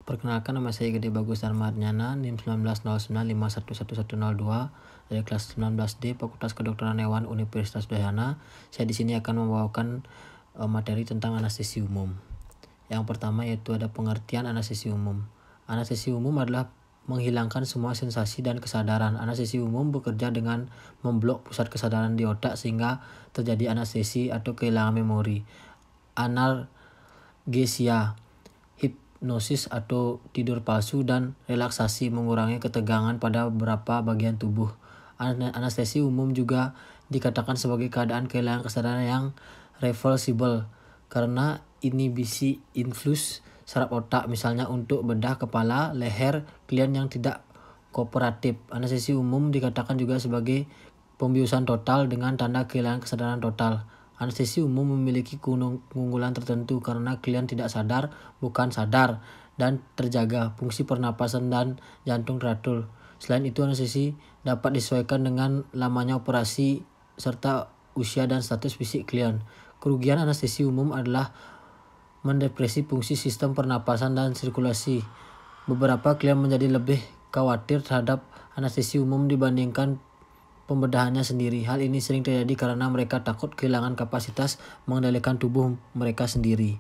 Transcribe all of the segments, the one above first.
Perkenalkan, nama saya Gede Bagus Darmanyana, NIM 1909511102 dari kelas 19D Fakultas Kedokteran Hewan Universitas Udayana. Saya di sini akan membawakan materi tentang anestesi umum. Yang pertama yaitu ada pengertian anestesi umum. Anestesi umum adalah menghilangkan semua sensasi dan kesadaran. Anestesi umum bekerja dengan memblok pusat kesadaran di otak sehingga terjadi anestesi atau kehilangan memori. Analgesia, hipnosis atau tidur palsu, dan relaksasi mengurangi ketegangan pada beberapa bagian tubuh. Anestesi umum juga dikatakan sebagai keadaan kehilangan kesadaran yang reversible karena inhibisi influx saraf otak, misalnya untuk bedah kepala, leher klien yang tidak kooperatif. Anestesi umum dikatakan juga sebagai pembiusan total dengan tanda kehilangan kesadaran total. Anestesi umum memiliki keunggulan tertentu karena klien tidak sadar, bukan sadar, dan terjaga. Fungsi pernapasan dan jantung teratur. Selain itu, anestesi dapat disesuaikan dengan lamanya operasi serta usia dan status fisik klien. Kerugian anestesi umum adalah mendepresi fungsi sistem pernapasan dan sirkulasi. Beberapa klien menjadi lebih khawatir terhadap anestesi umum dibandingkan pembedahannya sendiri. Hal ini sering terjadi karena mereka takut kehilangan kapasitas mengendalikan tubuh mereka sendiri.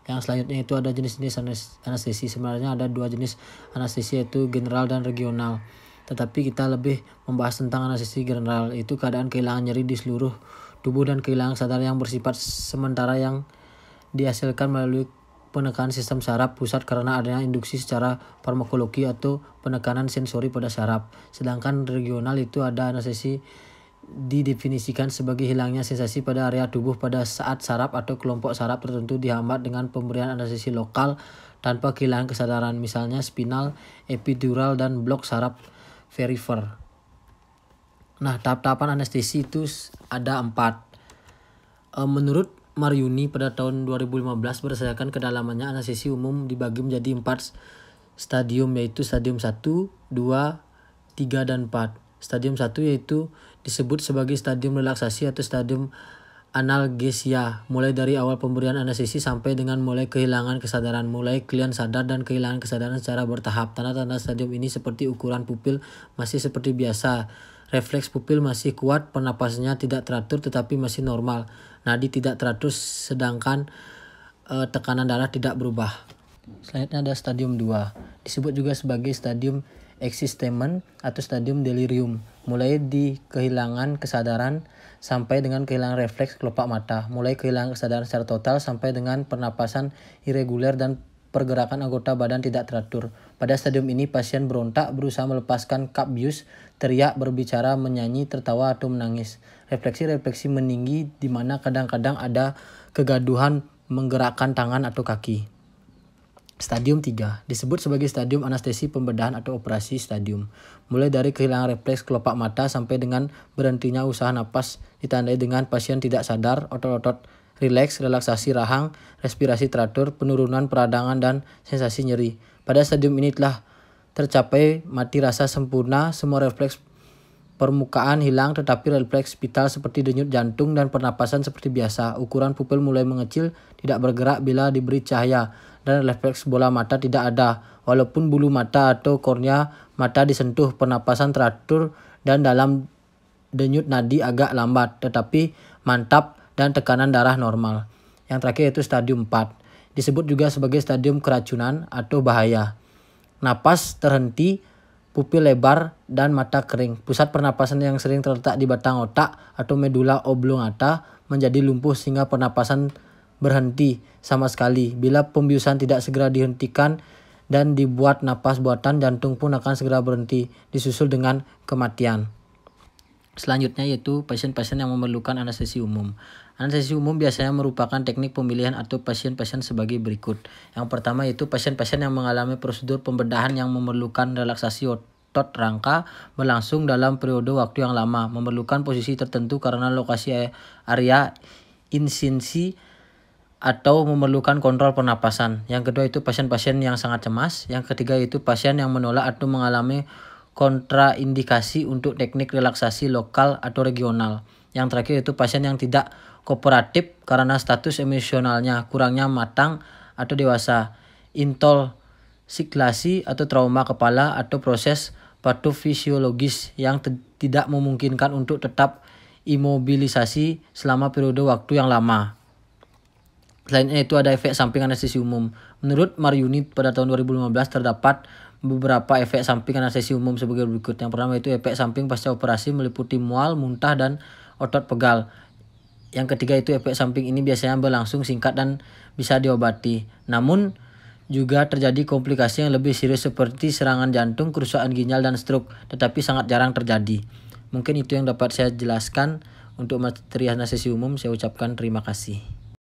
Yang selanjutnya itu ada jenis-jenis anestesi. Sebenarnya ada dua jenis anestesi, yaitu general dan regional. Tetapi kita lebih membahas tentang anestesi general, itu keadaan kehilangan nyeri di seluruh tubuh dan kehilangan kesadaran yang bersifat sementara yang dihasilkan melalui penekanan sistem saraf pusat karena adanya induksi secara farmakologi atau penekanan sensori pada saraf. Sedangkan regional itu ada anestesi didefinisikan sebagai hilangnya sensasi pada area tubuh pada saat saraf atau kelompok saraf tertentu dihambat dengan pemberian anestesi lokal tanpa kehilangan kesadaran, misalnya spinal, epidural, dan blok saraf perifer. Nah, tahap-tahapan anestesi itu ada 4. Menurut Maryuni pada tahun 2015, berdasarkan kedalamannya, anestesi umum dibagi menjadi 4 stadium, yaitu stadium 1, 2, 3, dan 4. Stadium 1 yaitu disebut sebagai stadium relaksasi atau stadium analgesia, mulai dari awal pemberian anestesi sampai dengan mulai kehilangan kesadaran. Mulai klien sadar dan kehilangan kesadaran secara bertahap. Tanda-tanda stadium ini seperti ukuran pupil masih seperti biasa, refleks pupil masih kuat, pernapasannya tidak teratur tetapi masih normal, nadi tidak teratur, sedangkan tekanan darah tidak berubah. Selanjutnya ada stadium 2, disebut juga sebagai stadium existement atau stadium delirium, mulai di kehilangan kesadaran sampai dengan kehilangan refleks kelopak mata, mulai kehilangan kesadaran secara total sampai dengan pernapasan irreguler dan pergerakan anggota badan tidak teratur. Pada stadium ini pasien berontak, berusaha melepaskan kap bius, teriak, berbicara, menyanyi, tertawa, atau menangis. Refleksi-refleksi meninggi di mana kadang-kadang ada kegaduhan menggerakkan tangan atau kaki. Stadium 3 disebut sebagai stadium anestesi pembedahan atau operasi stadium, mulai dari kehilangan refleks kelopak mata sampai dengan berhentinya usaha napas, ditandai dengan pasien tidak sadar, otot-otot rileks, relaksasi rahang, respirasi teratur, penurunan peradangan, dan sensasi nyeri. Pada stadium ini telah tercapai mati rasa sempurna, semua refleks permukaan hilang tetapi refleks vital seperti denyut jantung dan pernapasan seperti biasa. Ukuran pupil mulai mengecil, tidak bergerak bila diberi cahaya, dan refleks bola mata tidak ada. Walaupun bulu mata atau kornea mata disentuh, pernapasan teratur dan dalam denyut nadi agak lambat tetapi mantap dan tekanan darah normal. Yang terakhir yaitu stadium 4. Disebut juga sebagai stadium keracunan atau bahaya. Napas terhenti, pupil lebar, dan mata kering. Pusat pernapasan yang sering terletak di batang otak atau medula oblongata menjadi lumpuh sehingga pernapasan berhenti sama sekali. Bila pembiusan tidak segera dihentikan dan dibuat napas buatan, jantung pun akan segera berhenti, disusul dengan kematian. Selanjutnya yaitu pasien-pasien yang memerlukan anestesi umum. Anestesi umum biasanya merupakan teknik pemilihan atau pasien-pasien sebagai berikut. Yang pertama yaitu pasien-pasien yang mengalami prosedur pembedahan yang memerlukan relaksasi otot rangka berlangsung dalam periode waktu yang lama, memerlukan posisi tertentu karena lokasi area insinsi atau memerlukan kontrol pernapasan. Yang kedua itu pasien-pasien yang sangat cemas. Yang ketiga itu pasien yang menolak atau mengalami kontraindikasi untuk teknik relaksasi lokal atau regional. Yang terakhir itu pasien yang tidak kooperatif karena status emosionalnya kurangnya matang atau dewasa. Intol siklasi atau trauma kepala atau proses patofisiologis yang tidak memungkinkan untuk tetap imobilisasi selama periode waktu yang lama. Selainnya itu ada efek samping anestesi umum. Menurut Maryuni pada tahun 2015 terdapat beberapa efek samping anestesi umum sebagai berikut. Yang pertama itu efek samping pasca operasi meliputi mual, muntah, dan otot pegal. Yang ketiga itu efek samping ini biasanya berlangsung singkat dan bisa diobati. Namun juga terjadi komplikasi yang lebih serius seperti serangan jantung, kerusakan ginjal, dan stroke, tetapi sangat jarang terjadi. Mungkin itu yang dapat saya jelaskan untuk materi anestesi umum. Saya ucapkan terima kasih.